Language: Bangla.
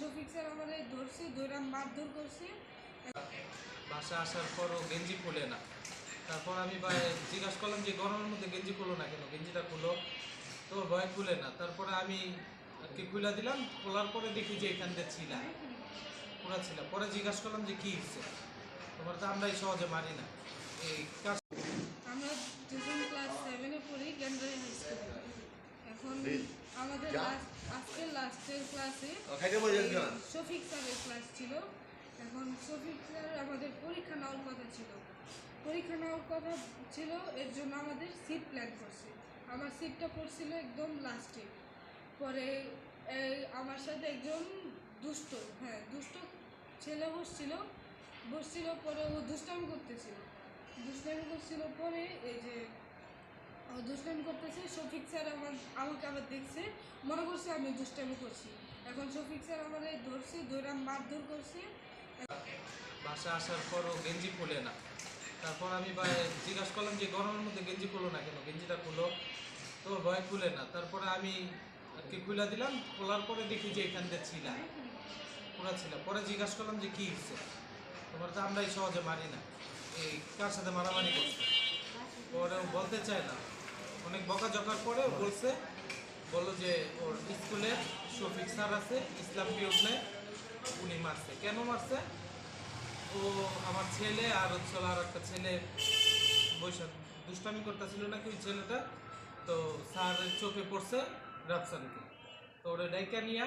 শফিক স্যার আমাদের ধরছে, ধরে মারধর করছে। বাসা আসার পরও গেঞ্জি খুলে না। তারপর আমি জিজ্ঞাসা করলাম যে গরমের মধ্যে গেঞ্জি খুলো না কেন, গেঞ্জিটা খুলো। তো ভয় খুলে না। তারপরে আমি আর কি খুলে দিলাম, খোলার পরে দেখি যে এখান থেকে ছিলা পুরা ছিল। পরে জিজ্ঞাসা করলাম যে কী হচ্ছে, তোমার তো আমরাই সহজে মারি না এই কাজ। আমরা যখন ক্লাস 7-এ পড়ি কেন্দ্রীয় হাই স্কুলে। এখন আমাদের আজকের লাস্টের ক্লাসে শফিক স্যারের ক্লাস ছিল। এখন শফিক স্যার আমাদের পরীক্ষা নেওয়ার কথা ছিল, এর জন্য আমাদের সিট প্ল্যান করছে। আমার সিটটা পড়ছিল একদম লাস্টে। পরে আমার সাথে একজন দুষ্ট ছেলে বসছিল। পরে ও দুষ্টামি করছিল। পরে এই যে দুষ্টামি করতেছে, শফিক স্যার আমাকে আবার দেখছে, মনে করছে আমি দুষ্টামি করছি। এখন শফিক স্যার আমাদের ধরছে, ধরে মারধর করছে। বাসা আসার পরও গেঞ্জি খুলে না। তারপর আমি জিজ্ঞাসা করলাম যে গরমের মধ্যে গেঞ্জি খুলো না কেন, গেঞ্জিটা খুলো। তো ভয় খুলে না। তারপরে আমি আর কি খুলে দিলাম, খোলার পরে দেখি যে এখান থেকে ছিলা পুরা ছিল। পরে জিজ্ঞাসা করলাম যে কী হচ্ছে, তোমার তো আমরাই সহজে মারি না এই কার সাথে মারামারি করছে। পরে বলতে চায় না, অনেক বকাঝকার পরে বললো যে ওর স্কুলে শফিক স্যার আছে, ইসলাম পিউনে, উনি মারছে। কেন মারছে? ও আমার ছেলে আর আর একটা ছেলে বৈশাখ দুষ্টামি করতেছিল নাকি ওই ছেলেটা। তো স্যারের চোখে পড়ছে রাফসানকে। তো ওরা ডাইকা নিয়ে